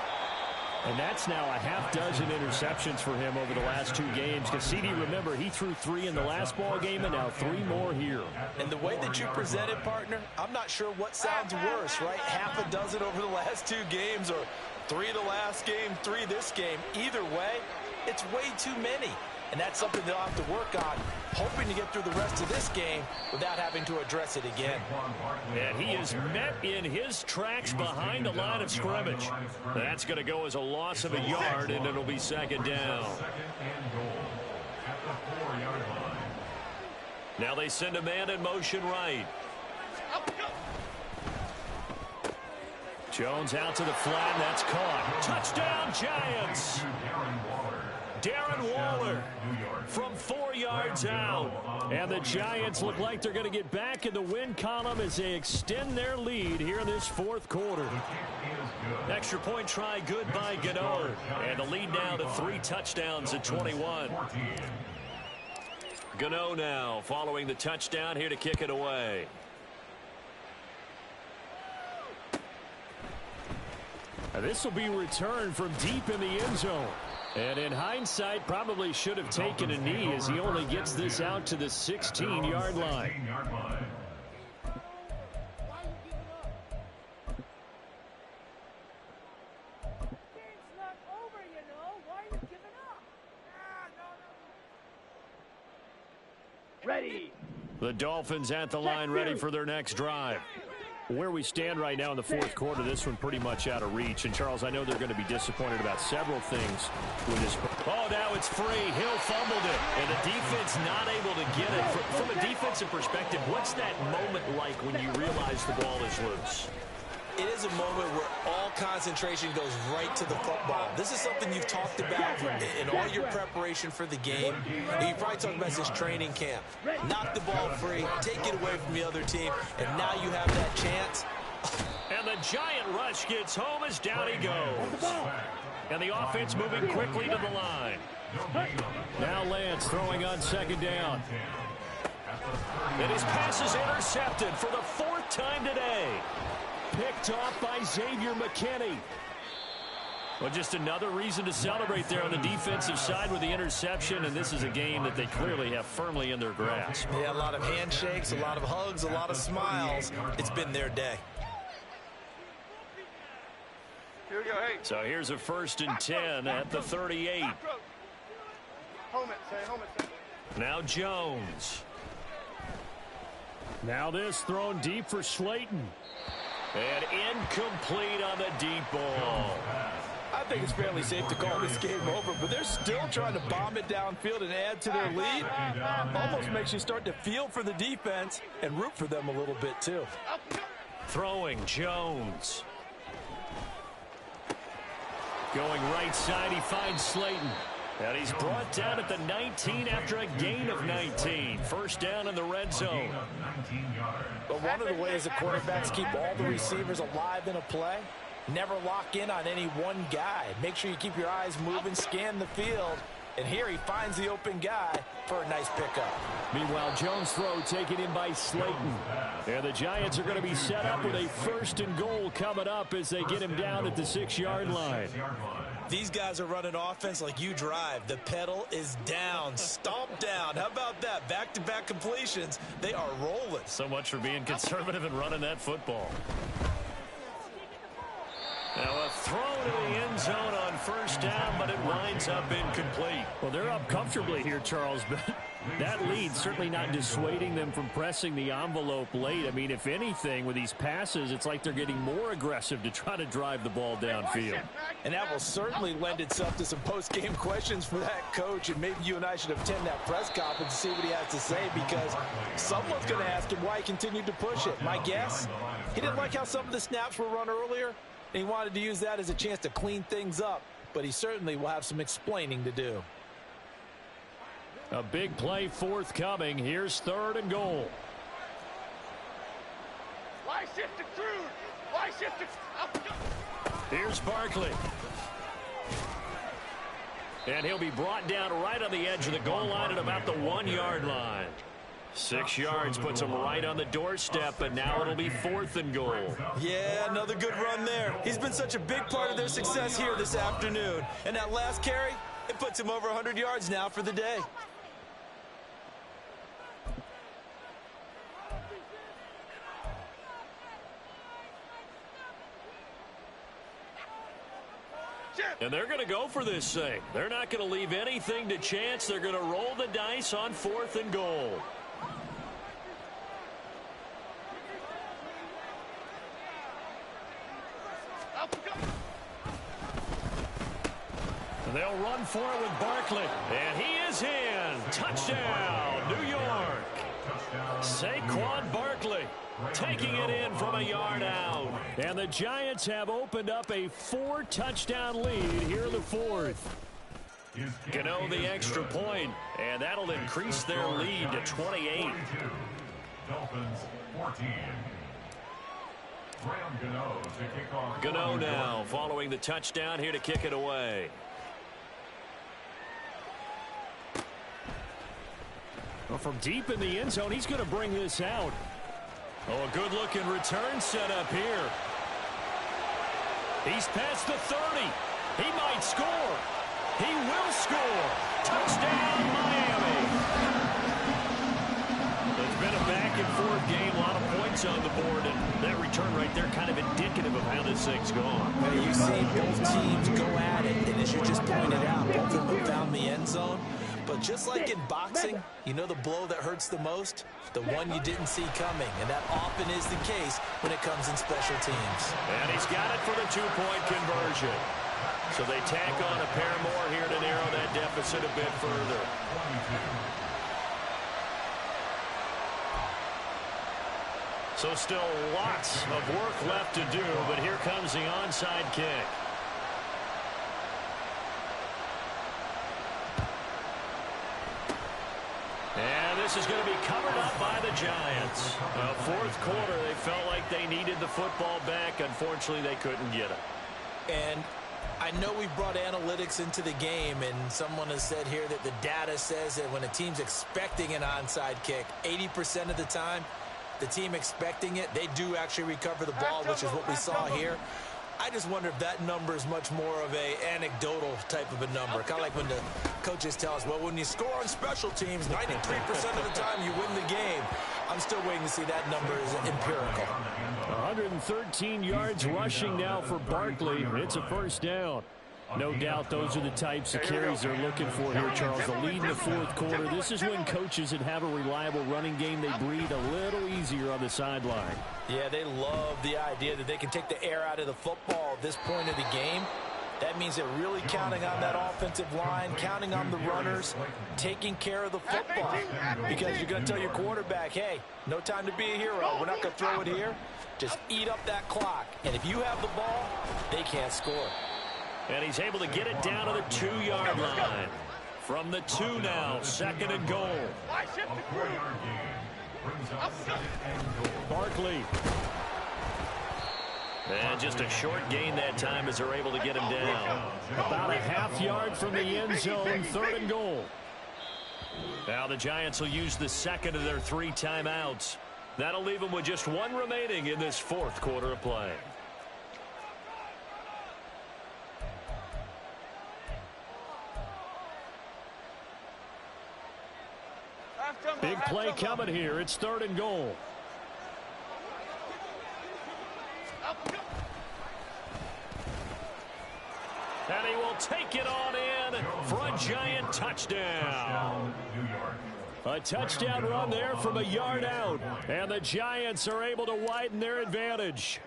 And that's now a half dozen interceptions for him over the last 2 games. Cassidy, remember, he threw 3 in the last ball game and now 3 more here. And the way that you presented, partner, I'm not sure what sounds worse, right? Half a dozen over the last 2 games or 3 the last game, 3 this game. Either way, it's way too many. And that's something they'll have to work on, hoping to get through the rest of this game without having to address it again. And he is met in his tracks behind the line of scrimmage. That's going to go as a loss of a yard, and it'll be 2nd down. Now they send a man in motion right. Jones out to the flat, and that's caught. Touchdown, Giants! Darren Waller from 4 yards out. And the Giants look like they're going to get back in the win column as they extend their lead here in this 4th quarter. Extra point try good by Gano. And the lead now to 3 touchdowns at 21. Gano now following the touchdown here to kick it away. This will be returned from deep in the end zone. And in hindsight, probably should have taken a knee as he only gets this out to the 16-yard line. The Dolphins at the line, ready for their next drive. Where we stand right now in the fourth quarter, this one pretty much out of reach. And, Charles, I know they're going to be disappointed about several things with this. Oh, now it's free. Hill fumbled it, and the defense not able to get it. From a defensive perspective, what's that moment like when you realize the ball is loose? It is a moment where all concentration goes right to the football. This is something you've talked about in all your preparation for the game. And you probably talked about this training camp. Knock the ball free, take it away from the other team, and now you have that chance. And the giant rush gets home as down he goes. And the offense moving quickly to the line. Now Lance throwing on second down. And his pass is intercepted for the fourth time today. Picked off by Xavier McKinney. Well, just another reason to celebrate there on the defensive side with the interception, and this is a game that they clearly have firmly in their grasp. Yeah, a lot of handshakes, a lot of hugs, a lot of smiles. It's been their day. Here we go, hey. So here's a 1st and 10 at the 38. Home it, say. Now Jones. Now this thrown deep for Slayton. And incomplete on the deep ball. I think it's fairly safe to call this game over, but they're still trying to bomb it downfield and add to their lead. Almost makes you start to feel for the defense and root for them a little bit, too. Throwing Jones. Going right side, he finds Slayton. And he's brought down at the 19 after a gain of 19. First down in the red zone. But one of the ways that quarterbacks keep all the receivers alive in a play, never lock in on any one guy. Make sure you keep your eyes moving, scan the field. And here he finds the open guy for a nice pickup. Meanwhile, Jones' throw taken in by Slayton. And the Giants are going to be set up with a 1st and goal coming up as they get him down at the 6-yard line. These guys are running offense like you drive. The pedal is down, stomped down. How about that? Back-to-back completions. They are rolling. So much for being conservative and running that football. Now a throw to the end zone on 1st down, but it winds up incomplete. Well, they're up comfortably here, Charles, but that lead certainly not dissuading them from pressing the envelope late. I mean, if anything, with these passes, it's like they're getting more aggressive to try to drive the ball downfield. And that will certainly lend itself to some post-game questions for that coach, and maybe you and I should attend that press conference to see what he has to say, because someone's going to ask him why he continued to push it. My guess, he didn't like how some of the snaps were run earlier, and he wanted to use that as a chance to clean things up, but he certainly will have some explaining to do. A big play forthcoming. Here's 3rd and goal. Why shift to Cruz? Why shift to... Here's Barkley. And he'll be brought down right on the edge of the goal line at about the 1-yard line. 6 yards puts him right on the doorstep, but now it'll be 4th and goal. Yeah, another good run there. He's been such a big part of their success here this afternoon. And that last carry, it puts him over 100 yards now for the day. And they're going to go for this thing. They're not going to leave anything to chance. They're going to roll the dice on 4th and goal. They'll run for it with Barkley. And he is in. Touchdown, New York. Saquon Barkley taking it in from a yard out. And the Giants have opened up a 4-touchdown lead here in the 4th. Gano the extra point, and that'll increase their lead to 28. Dolphins 14. Gano now following the touchdown here to kick it away. Well, from deep in the end zone, he's going to bring this out. Oh, a good-looking return set up here. He's past the 30. He might score. He will score. Touchdown, Miami. It's been a back-and-forth game, a lot of points on the board, and that return right there kind of indicative of how this thing's gone. Well, you see both teams go at it, and as you just pointed out, both of them found the end zone. But So just like in boxing, you know the blow that hurts the most? The one you didn't see coming, and that often is the case when it comes in special teams. And he's got it for the two-point conversion. So they tack on a pair more here to narrow that deficit a bit further. So still lots of work left to do, but here comes the onside kick. And this is going to be covered up by the Giants. Fourth quarter, they felt like they needed the football back. Unfortunately, they couldn't get it. And I know we brought analytics into the game, and someone has said here that the data says that when a team's expecting an onside kick, 80% of the time, the team expecting it, they do actually recover the ball, which is what we saw here. I just wonder if that number is much more of a anecdotal type of a number. Kind of like when the coaches tell us, well, when you score on special teams, 93% of the time you win the game. I'm still waiting to see that number is empirical. 113 yards rushing now for Barkley. It's a first down. No doubt those are the types of carries they're looking for here, Charles. The lead in the fourth quarter. This is when coaches that have a reliable running game, they breathe a little easier on the sideline. Yeah, they love the idea that they can take the air out of the football at this point of the game. That means they're really counting on that offensive line, counting on the runners, taking care of the football. Because you're going to tell your quarterback, hey, no time to be a hero. We're not going to throw it here. Just eat up that clock. And if you have the ball, they can't score. And he's able to get it down to the 2-yard line. From the 2 now, second and goal. Barkley. And just a short gain that time as they're able to get him down. About a half-yard from the end zone, third and goal. Now the Giants will use the second of their 3 timeouts. That'll leave them with just 1 remaining in this fourth quarter of play. Big play coming here. It's third and goal. And he will take it on in for a Giant touchdown. A touchdown run there from a yard out. And the Giants are able to widen their advantage.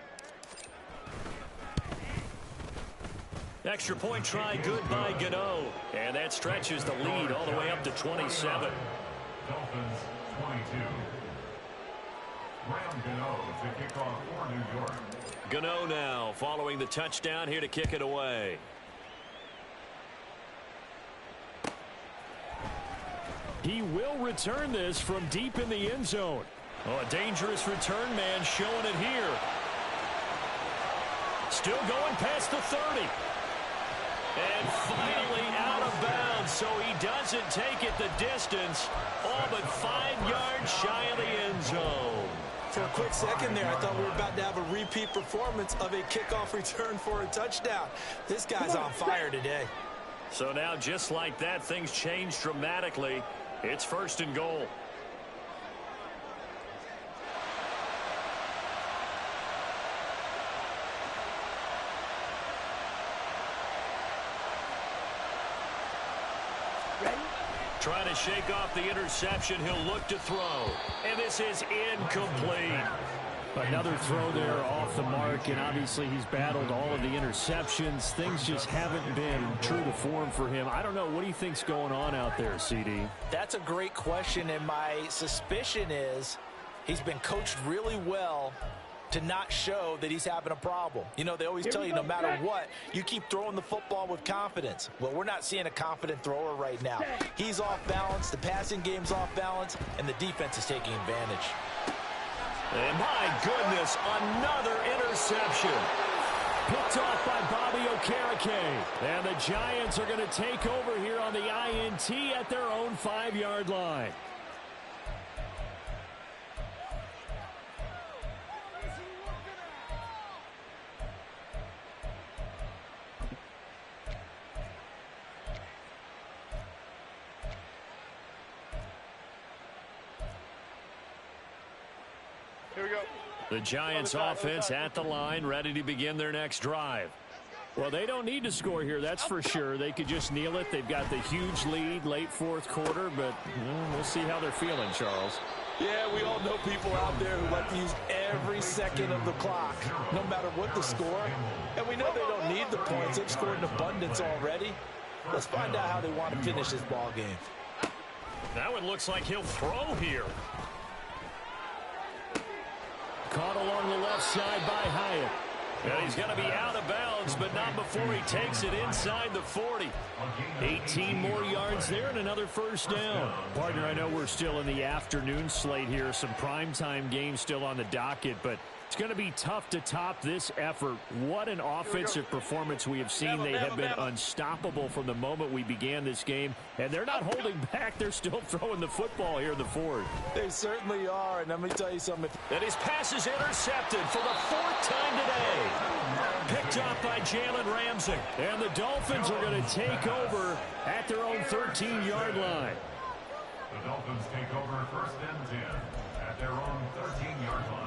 Extra point try good by Gano. And that stretches the lead all the way up to 27. Dolphins 22. Graham Gano to kick off for New York. Gano now following the touchdown here to kick it away. He will return this from deep in the end zone. Oh, a dangerous return man showing it here. Still going past the 30. And finally out of bounds, so he doesn't take it the distance. All but 5 yards shy of the end zone. For a quick second there, I thought we were about to have a repeat performance of a kickoff return for a touchdown. This guy's on fire today. So now, just like that, things change dramatically. It's first and goal. Trying to shake off the interception. He'll look to throw. And this is incomplete. Another throw there off the mark, and obviously he's battled all of the interceptions. Things just haven't been true to form for him. I don't know. What do you think's going on out there, CD? That's a great question, and my suspicion is he's been coached really well to not show that he's having a problem. You know, they always tell you no matter what, you keep throwing the football with confidence. Well, we're not seeing a confident thrower right now. He's off balance, the passing game's off balance, and the defense is taking advantage. And my goodness, another interception. Picked off by Bobby Okereke. And the Giants are going to take over here on the INT at their own 5-yard line. Here we go. The Giants offense at the line, ready to begin their next drive. Well, they don't need to score here, that's for sure. They could just kneel it. They've got the huge lead late fourth quarter, but we'll see how they're feeling, Charles. Yeah, we all know people out there who like to use every second of the clock, no matter what the score. And we know they don't need the points. They've scored in abundance already. Let's find out how they want to finish this ball game. That one looks like he'll throw here. Caught along the left side by Hyatt. And he's going to be out of bounds, but not before he takes it inside the 40. 18 more yards there and another first down. Partner, I know we're still in the afternoon slate here. Some primetime games still on the docket, but it's going to be tough to top this effort. What an offensive performance we have seen. They have been unstoppable from the moment we began this game, and they're not holding back. They're still throwing the football here in the fourth. They certainly are, and let me tell you something. And his pass is intercepted for the fourth time today. Picked up by Jalen Ramsey. And the Dolphins are going to take over at their own 13-yard line. The Dolphins take over first and 10 at their own 13-yard line.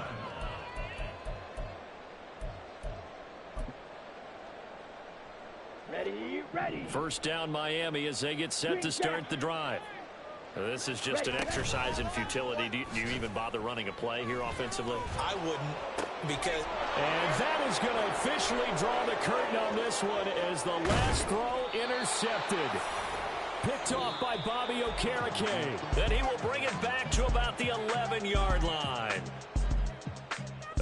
Ready. First down Miami as they get set to start the drive. This is just an exercise in futility. Do you even bother running a play here offensively? I wouldn't, because... And that is going to officially draw the curtain on this one as the last throw intercepted. Picked off by Bobby Okereke. Then he will bring it back to about the 11-yard line.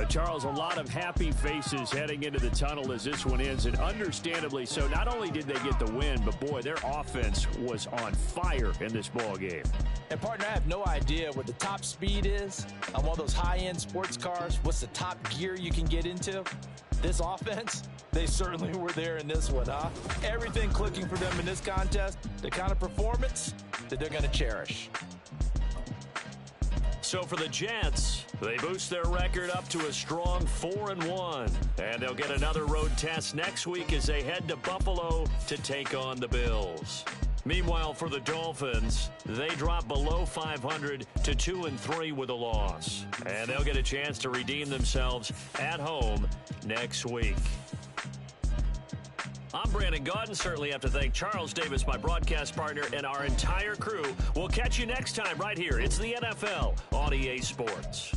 Charles, a lot of happy faces heading into the tunnel as this one ends, and understandably so. Not only did they get the win, but, boy, their offense was on fire in this ball game. And, partner, I have no idea what the top speed is on one of those high-end sports cars. What's the top gear you can get into? This offense, they certainly were there in this one, huh? Everything clicking for them in this contest, the kind of performance that they're going to cherish. So for the Jets, they boost their record up to a strong 4-1. And they'll get another road test next week as they head to Buffalo to take on the Bills. Meanwhile, for the Dolphins, they drop below 500 to 2-3 with a loss. And they'll get a chance to redeem themselves at home next week. I'm Brandon Gaudin. Certainly have to thank Charles Davis, my broadcast partner, and our entire crew. We'll catch you next time right here. It's the NFL on EA Sports.